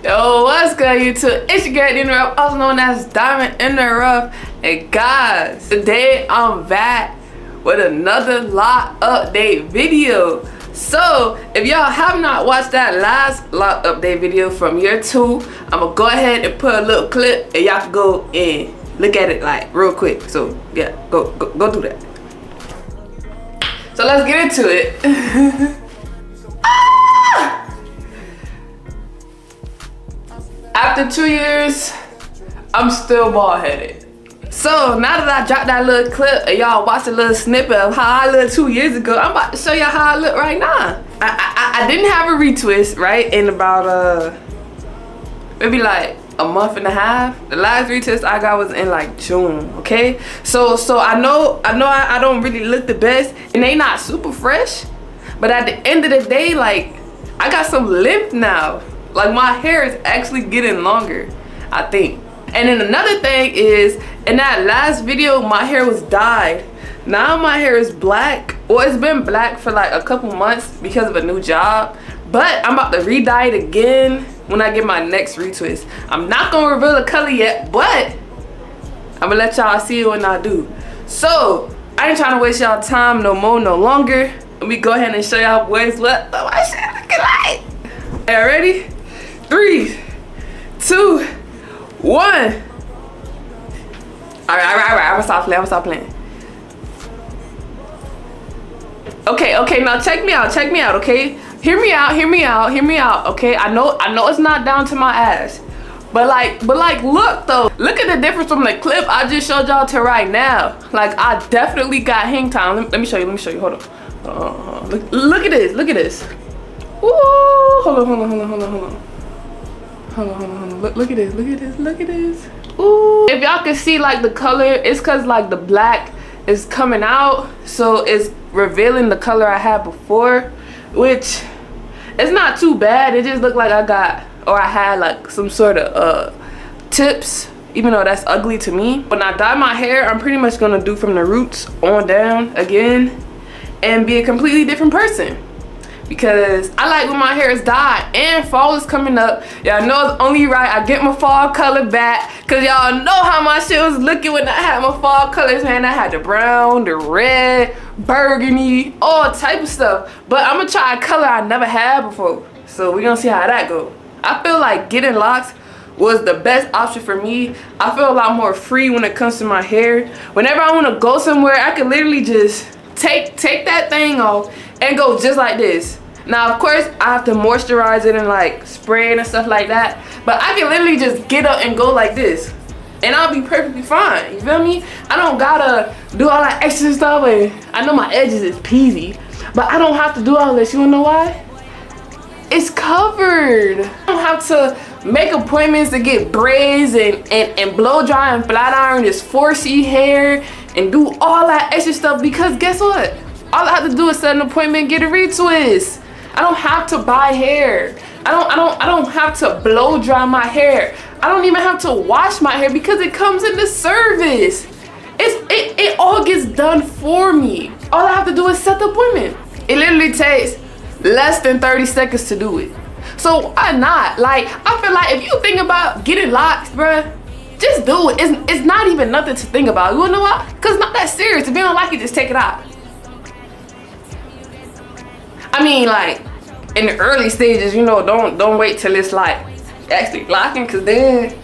Yo, what's good, YouTube? It's your girl in the rough, also known as Diamond in the Rough. And guys, today I'm back with another lock update video. So if y'all have not watched that last lock update video from year 2, I'm gonna go ahead and put a little clip and y'all can go and look at it like real quick. So yeah, go do that. So let's get into it. After 2 years, I'm still bald-headed. So now that I dropped that little clip and y'all watched a little snippet of how I looked 2 years ago, I'm about to show y'all how I look right now. I didn't have a retwist, right, in about maybe like a month and a half. The last retwist I got was in like June, okay? So I know I don't really look the best and they not super fresh, but at the end of the day, like, I got some length now. Like, my hair is actually getting longer, I think. And then another thing is, in that last video, my hair was dyed. Now my hair is black. Well, it's been black for like a couple months because of a new job. But I'm about to re-dye it again when I get my next retwist. I'm not gonna reveal the color yet, but I'm gonna let y'all see it when I do. So, I ain't trying to waste y'all time no more, no longer. Let me go ahead and show y'all boys what my shit looking like. Y'all ready? 3, 2, 1. Alright, I'm gonna stop playing. Okay, now check me out, okay? Hear me out, okay? I know it's not down to my ass. But like, look though. Look at the difference from the clip I just showed y'all to right now. Like, I definitely got hang time. Let me show you, hold on. Look at this. Ooh, hold on. Look at this. Ooh. If y'all can see like the color, it's cause like the black is coming out, so it's revealing the color I had before, which it's not too bad. It just looked like I had like some sort of tips, even though that's ugly to me. When I dye my hair, I'm pretty much gonna do from the roots on down again and be a completely different person. Because I like when my hair is dyed and fall is coming up. Y'all know it's only right I get my fall color back. Cause y'all know how my shit was looking when I had my fall colors, man. I had the brown, the red, burgundy, all type of stuff. But I'm gonna try a color I never had before. So we're gonna see how that goes. I feel like getting locks was the best option for me. I feel a lot more free when it comes to my hair. Whenever I wanna go somewhere, I can literally just take that thing off and go just like this. Now, of course, I have to moisturize it and like spray it and stuff like that. But I can literally just get up and go like this. And I'll be perfectly fine, you feel me? I don't gotta do all that extra stuff. And I know my edges is peasy, but I don't have to do all this. You wanna know why? It's covered. I don't have to make appointments to get braids and blow dry and flat iron this 4C hair and do all that extra stuff, because guess what? All I have to do is set an appointment and get a retwist. I don't have to buy hair. I don't have to blow dry my hair. I don't even have to wash my hair because it comes in the service. It all gets done for me. All I have to do is set the appointment. It literally takes less than 30 seconds to do it. So why not? Like, I feel like if you think about getting locks, bruh, just do it. It's not even nothing to think about. You wanna know why? Cause it's not that serious. If you don't like it, just take it out. I mean, like, in the early stages, you know, don't wait till it's like actually locking, cause then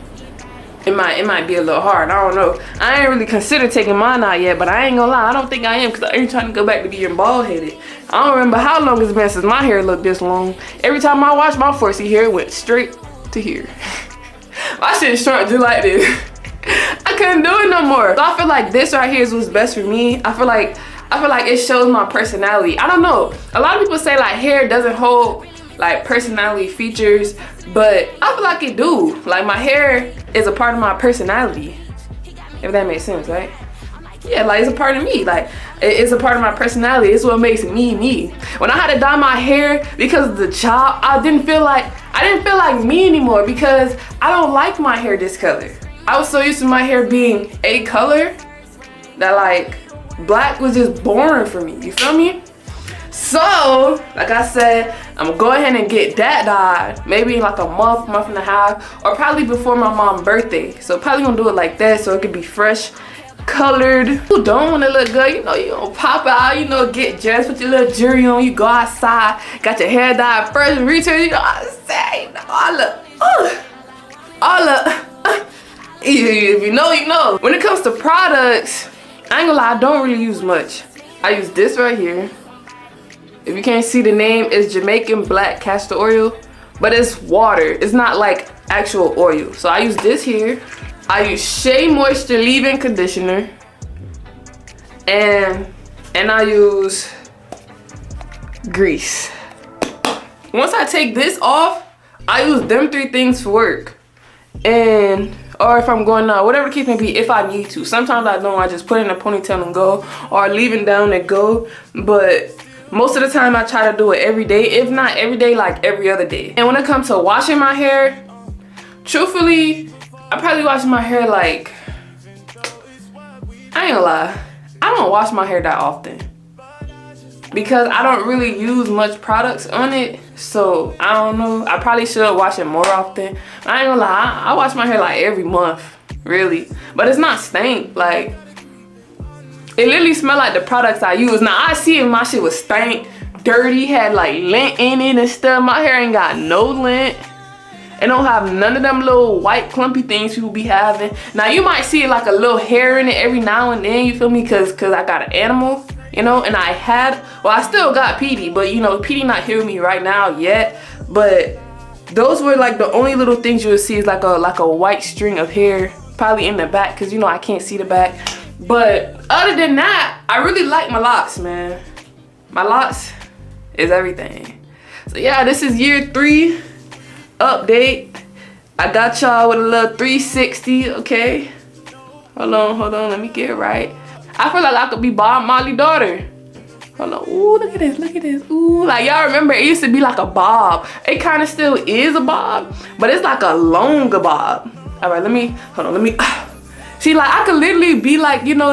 it might be a little hard. I don't know. I ain't really considered taking mine out yet, but I ain't gonna lie, I don't think I am, cause I ain't trying to go back to being bald headed. I don't remember how long it's been since my hair looked this long. Every time I wash my 4C hair, it went straight to here. My shit shrunk just like this. I couldn't do it no more. So I feel like this right here is what's best for me. I feel like it shows my personality. I don't know. A lot of people say like hair doesn't hold like personality features, but I feel like it do. Like, my hair is a part of my personality, if that makes sense, right? Yeah, like, it's a part of me. Like, it's a part of my personality. It's what makes me me. When I had to dye my hair because of the job, I didn't feel like me anymore, because I don't like my hair this color. I was so used to my hair being a color that like black was just boring for me. You feel me? So, like I said, I'm gonna go ahead and get that dyed. Maybe in like a month, month and a half, or probably before my mom's birthday. So probably gonna do it like that so it could be fresh, colored. You don't wanna look good, you know, you gonna pop out, you know, get dressed with your little jewelry on, you go outside, got your hair dyed first and return, you know what I'm saying? You know, all up. If you know, you know. When it comes to products, I ain't gonna lie, I don't really use much. I use this right here. If you can't see the name, it's Jamaican black castor oil, but it's water. It's not like actual oil. So I use this here. I use Shea Moisture Leave-In Conditioner. And I use grease. Once I take this off, I use them 3 things for work. Or if I'm going out, whatever the case may be, if I need to. Sometimes I don't, I just put it in a ponytail and go, or leave it down and go. But most of the time I try to do it every day. If not every day, like every other day. And when it comes to washing my hair, truthfully, I probably wash my hair like, I ain't gonna lie, I don't wash my hair that often. Because I don't really use much products on it. So I don't know, I probably should wash it more often. I ain't gonna lie, I wash my hair like every month, really. But it's not stank, like, it literally smell like the products I use. Now I see if my shit was stank, dirty, had like lint in it and stuff. My hair ain't got no lint. It don't have none of them little white clumpy things people be having. Now you might see like a little hair in it every now and then, you feel me? Cause I got an animal, you know, and I still got Petey, but you know, Petey not here with me right now yet. But those were like the only little things you would see is like a white string of hair, probably in the back, cause you know I can't see the back. But other than that, I really like my locks, man. My locks is everything. So yeah, this is year 3 update. I got y'all with a little 360, okay? Hold on, let me get it right. I feel like I could be Bob Marley's daughter. Hold on, ooh, look at this, ooh. Like y'all remember, it used to be like a bob. It kind of still is a bob, but it's like a longer bob. All right, let me. See, like I could literally be like, you know,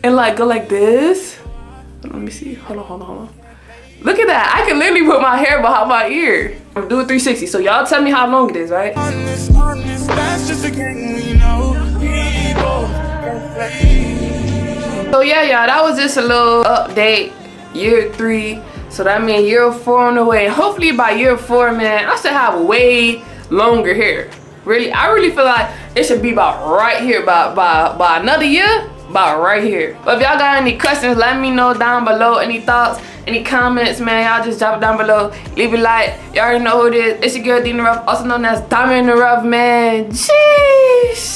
and like go like this. Let me see, hold on. Look at that, I can literally put my hair behind my ear. I'm doing 360, so y'all tell me how long it is, right? That's just a game we know. So yeah, y'all, that was just a little update, year 3. So that means year 4 on the way. And hopefully by year 4, man, I should have way longer hair. Really, I really feel like it should be about right here, by another year, about right here. But if y'all got any questions, let me know down below. Any thoughts, any comments, man, y'all just drop it down below. Leave a like. You already know who it is. It's your girl D in the Rough, also known as Diamond in the Rough, man. Jeez.